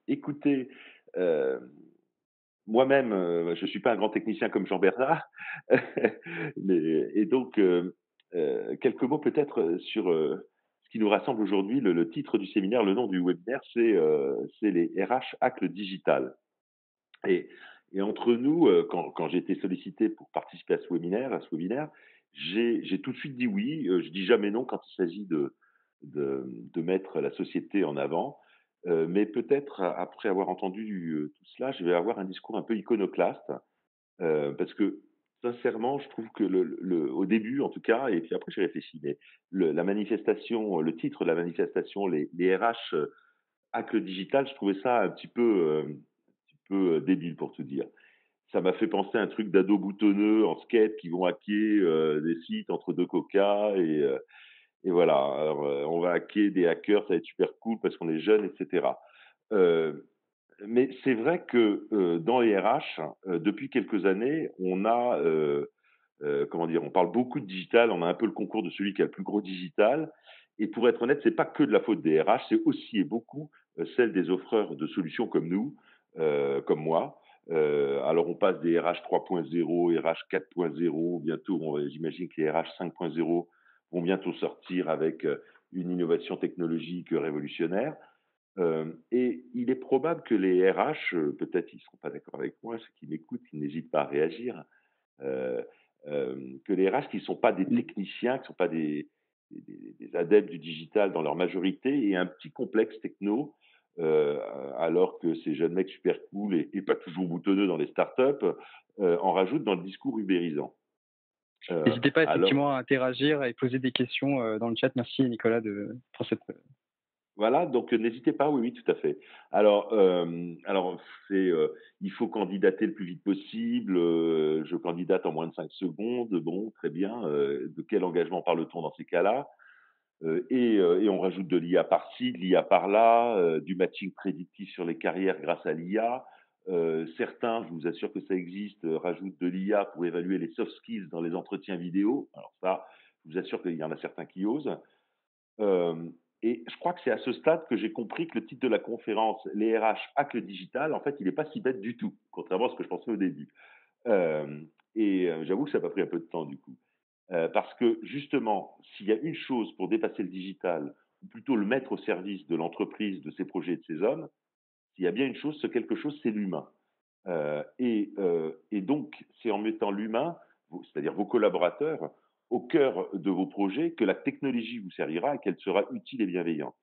Écoutez, heu, moi-même, je suis pas un grand technicien comme Jean Bernard, mais et donc, quelques mots peut-être, sur, ce qui nous rassemble aujourd'hui. Le titre du séminaire, le nom du webinaire, c'est les RH hack le digital. Et et entre nous, quand j'ai été sollicité pour participer à ce webinaire, j'ai tout de suite dit oui, je dis jamais non quand il s'agit de mettre la société en avant, mais peut-être après avoir entendu, tout cela, je vais avoir un discours un peu iconoclaste, parce que sincèrement, je trouve que le au début en tout cas et puis après j'ai réfléchi, mais la manifestation, le titre de la manifestation, les RH, hack le digital, je trouvais ça un petit peu débile pour tout dire. Ça m'a fait penser à un truc d'ados boutonneux en skate qui vont hacker, des sites entre 2 coca et voilà. Alors, on va hacker des hackers, ça va être super cool parce qu'on est jeunes et cetera. Heu, mais c'est vrai que, dans les RH, depuis quelques années, on a, comment dire? On parle beaucoup de digital, on a un peu le concours de celui qui a le plus gros digital et pour être honnête, c'est pas que de la faute des RH, c'est aussi et beaucoup, celle des offreurs de solutions comme nous, comme moi. Alors on passe des RH 3.0, RH 4.0, bientôt j'imagine que les RH 5.0 vont bientôt sortir avec, une innovation technologique, révolutionnaire. Et il est probable que les RH, peut-être ils ne seront pas d'accord avec moi, ceux qui m'écoutent, ils n'hésitent pas à réagir, heu, que les RH qui ne sont pas des techniciens, qui ne sont pas des adeptes du digital dans leur majorité et un petit complexe techno, heu, alors que ces jeunes mecs super cool et pas toujours boutonneux dans les startups, en rajoutent dans le discours ubérisant. N'hésitez pas Alors effectivement à interagir et poser des questions, dans le chat. Merci Nicolas pour cette voilà, donc n'hésitez pas, oui, oui, tout à fait. Alors c'est, il faut candidater le plus vite possible, je candidate en moins de 5 secondes, bon, très bien, de quel engagement parle-t-on dans ces cas-là? Et on rajoute de l'IA par-ci, de l'IA par-là, du matching prédictif sur les carrières grâce à l'IA. Certains, je vous assure que ça existe, rajoutent de l'IA pour évaluer les soft skills dans les entretiens vidéo. Alors ça, je vous assure qu'il y en a certains qui osent. Hem et je crois que c'est à ce stade que j'ai compris que le titre de la conférence, les RH hack le digital, en fait, il est pas si bête du tout, contrairement à ce que je pensais au début. J'avoue que ça m'a pris un peu de temps du coup. Parce que justement, s'il y a une chose pour dépasser le digital, ou plutôt le mettre au service de l'entreprise, de ses projets et de ses hommes, s'il y a bien une chose, ce quelque chose, c'est l'humain. Et donc, c'est en mettant l'humain, c'est-à-dire vos collaborateurs, au cœur de vos projets que la technologie vous servira et qu'elle sera utile et bienveillante.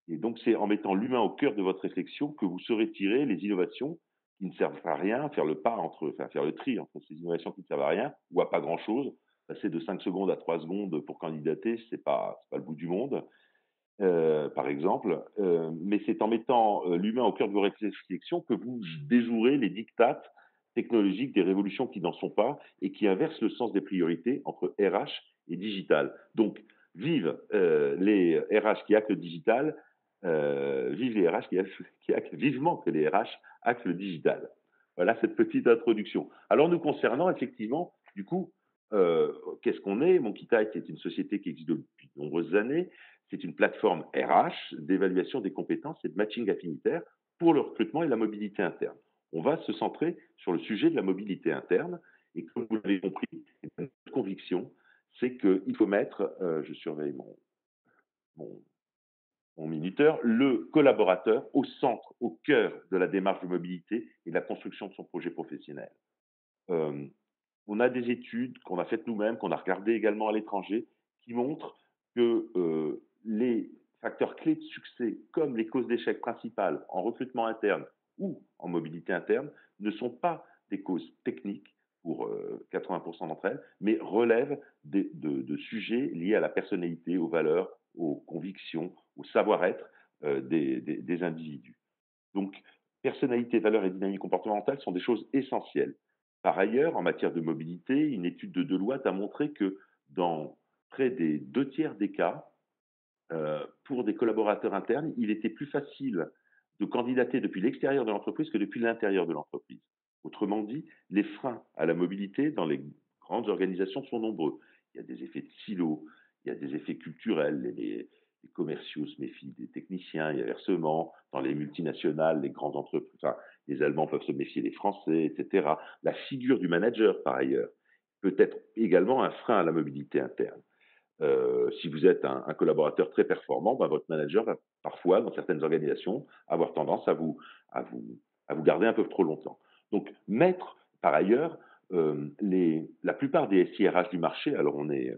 Et donc, c'est en mettant l'humain au cœur de votre réflexion que vous saurez tirer les innovations qui ne servent à rien, faire le tri entre ces innovations qui ne servent à rien ou à pas grand-chose. Passer de 5 secondes à 3 secondes pour candidater, c'est pas le bout du monde, par exemple. Mais c'est en mettant, l'humain au cœur de vos réflexions que vous déjouerez les diktats technologiques des révolutions qui n'en sont pas et qui inversent le sens des priorités entre RH et digital. Donc vive, les RH qui hackent le digital, vive les RH qui hackent vivement que les RH hackent le digital. Voilà cette petite introduction. Alors nous concernant, effectivement, du coup, qu'est-ce qu'on est? Monkey est une société qui existe depuis de nombreuses années. C'est une plateforme RH d'évaluation des compétences et de matching affinitaire pour le recrutement et la mobilité interne. On va se centrer sur le sujet de la mobilité interne et comme vous l'avez compris, notre conviction, c'est qu'il faut mettre, je surveille mon mon minuteur, le collaborateur au centre, au cœur de la démarche de mobilité et de la construction de son projet professionnel. Hem, on a des études qu'on a faites nous-mêmes, qu'on a regardées également à l'étranger, qui montrent que, les facteurs clés de succès, comme les causes d'échec principales en recrutement interne ou en mobilité interne, ne sont pas des causes techniques pour, 80 d'entre elles, mais relèvent de sujets liés à la personnalité, aux valeurs, aux convictions, au savoir-être, des individus. Donc, personnalité, valeurs et dynamique comportementale sont des choses essentielles. Par ailleurs, en matière de mobilité, une étude de Deloitte a montré que dans près des 2 tiers des cas, pour des collaborateurs internes, il était plus facile de candidater depuis l'extérieur de l'entreprise que depuis l'intérieur de l'entreprise. Autrement dit, les freins à la mobilité dans les grandes organisations sont nombreux. Il y a des effets de silo, il y a des effets culturels, les commerciaux se méfient des techniciens et inversement. Dans les multinationales, les grandes entreprises, enfin, les Allemands peuvent se méfier des Français, et cetera. La figure du manager, par ailleurs, peut être également un frein à la mobilité interne. Si vous êtes un collaborateur très performant, bah, votre manager va parfois, dans certaines organisations, avoir tendance à vous, à vous garder un peu trop longtemps. Donc, mettre, par ailleurs, la plupart des SIRH du marché, alors on est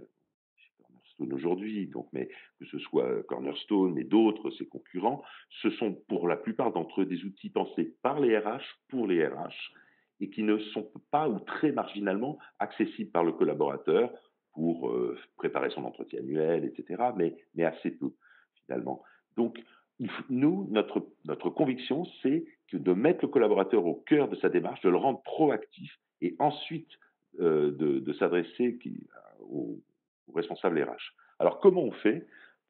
chez Cornerstone aujourd'hui, donc, mais que ce soit Cornerstone, mais d'autres, ses concurrents, ce sont pour la plupart d'entre eux des outils pensés par les RH, pour les RH, et qui ne sont pas ou très marginalement accessibles par le collaborateur pour préparer son entretien annuel, etc., mais assez peu, finalement. Donc, nous, notre conviction, c'est que de mettre le collaborateur au cœur de sa démarche, de le rendre proactif, et ensuite de s'adresser aux responsables RH. Alors, comment on fait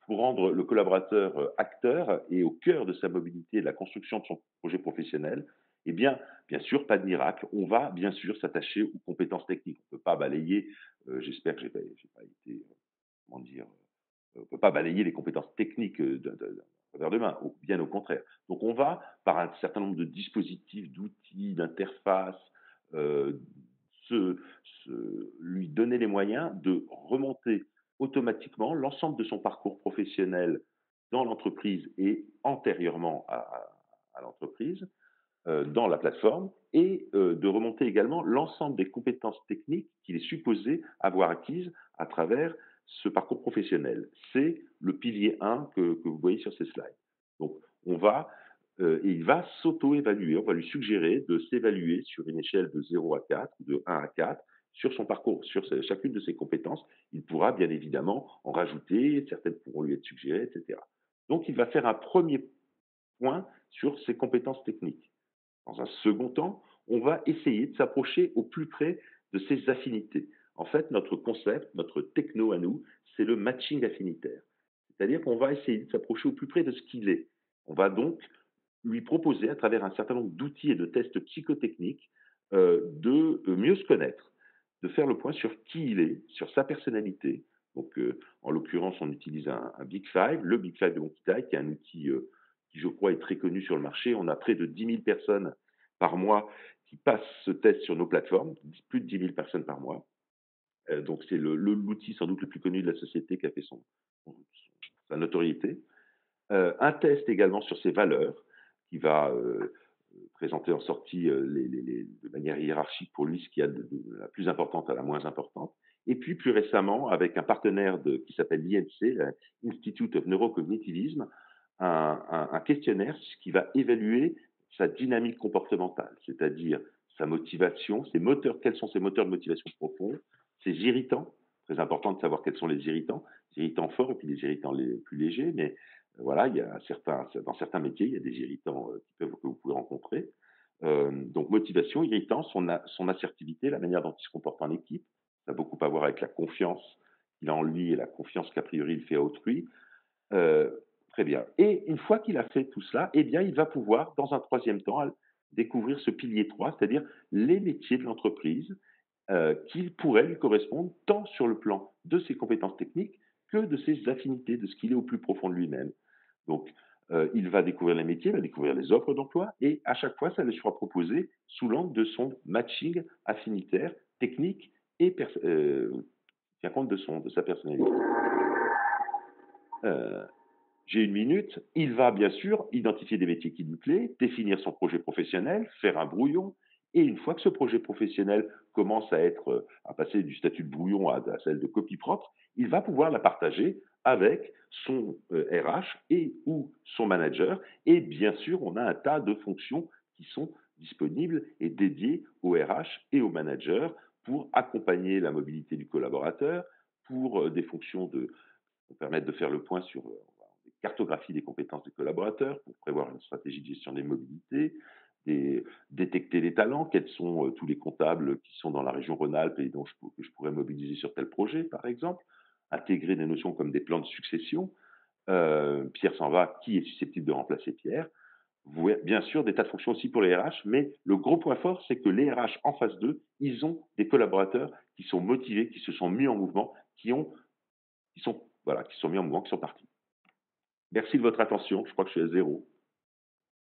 pour rendre le collaborateur acteur et au cœur de sa mobilité et de la construction de son projet professionnel? Eh bien, bien sûr, pas de miracle. On va bien sûr s'attacher aux compétences techniques. On ne peut pas balayer, j'espère que j'ai pas été, comment dire, on ne peut pas balayer les compétences techniques d'un revers de main, bien au contraire. Donc on va, par un certain nombre de dispositifs, d'outils, d'interfaces, euh, se, lui donner les moyens de remonter automatiquement l'ensemble de son parcours professionnel dans l'entreprise et antérieurement à l'entreprise, dans la plateforme, et de remonter également l'ensemble des compétences techniques qu'il est supposé avoir acquises à travers ce parcours professionnel. C'est le pilier 1 que vous voyez sur ces slides. Donc, et il va s'auto-évaluer. On va lui suggérer de s'évaluer sur une échelle de 0 à 4, de 1 à 4, sur son parcours, sur chacune de ses compétences. Il pourra bien évidemment en rajouter, certaines pourront lui être suggérées, etc. Donc, il va faire un premier point sur ses compétences techniques. Dans un second temps, on va essayer de s'approcher au plus près de ses affinités. En fait, notre concept, notre techno à nous, c'est le matching affinitaire. C'est-à-dire qu'on va essayer de s'approcher au plus près de ce qu'il est. On va donc lui proposer, à travers un certain nombre d'outils et de tests psychotechniques, de mieux se connaître, de faire le point sur qui il est, sur sa personnalité. Donc, en l'occurrence, on utilise un Big Five, le Big Five de Monkey qui est un outil qui, je crois, est très connu sur le marché. On a près de 10 000 personnes par mois qui passent ce test sur nos plateformes, plus de 10 000 personnes par mois. Donc, c'est l'outil sans doute le plus connu de la société qui a fait sa notoriété. Un test également sur ses valeurs, qui va présenter en sortie de manière hiérarchique pour lui ce qu'il y a de la plus importante à la moins importante. Et puis plus récemment, avec un partenaire qui s'appelle l'INC, l'Institute of Neurocognitivism, un questionnaire qui va évaluer sa dynamique comportementale, c'est-à-dire sa motivation, ses moteurs, quels sont ses moteurs de motivation profonds, ses irritants, très important de savoir quels sont les irritants forts et puis les irritants les plus légers, mais voilà, il y a dans certains métiers, il y a des irritants que vous pouvez rencontrer. Donc motivation, irritant, son assertivité, la manière dont il se comporte en équipe, ça a beaucoup à voir avec la confiance qu'il a en lui et la confiance qu'a priori il fait à autrui. Euh, Très bien. Et une fois qu'il a fait tout cela, eh bien, il va pouvoir, dans un troisième temps, découvrir ce pilier 3, c'est-à-dire les métiers de l'entreprise qui pourraient lui correspondre tant sur le plan de ses compétences techniques que de ses affinités, de ce qu'il est au plus profond de lui-même. Donc, il va découvrir les métiers, il va découvrir les offres d'emploi, et à chaque fois, ça lui sera proposé sous l'angle de son matching affinitaire, technique, et tient compte de sa personnalité. Euh, j'ai une minute, il va bien sûr identifier des métiers qui lui plaisent, définir son projet professionnel, faire un brouillon, et une fois que ce projet professionnel commence à passer du statut de brouillon à celle de copie propre, il va pouvoir la partager avec son RH et ou son manager. Et bien sûr, on a un tas de fonctions qui sont disponibles et dédiées au RH et au manager pour accompagner la mobilité du collaborateur, pour des fonctions pour permettre de faire le point sur cartographie des compétences des collaborateurs, pour prévoir une stratégie de gestion des mobilités, détecter les talents, quels sont tous les comptables qui sont dans la région Rhône-Alpes et que je pourrais mobiliser sur tel projet, par exemple, intégrer des notions comme des plans de succession. Pierre s'en va, qui est susceptible de remplacer Pierre? Bien sûr, des tas de fonctions aussi pour les RH, mais le gros point fort, c'est que les RH en face d'eux, ils ont des collaborateurs qui sont motivés, qui se sont mis en mouvement, qui sont mis en mouvement, qui sont partis. Merci de votre attention, je crois que je suis à 0.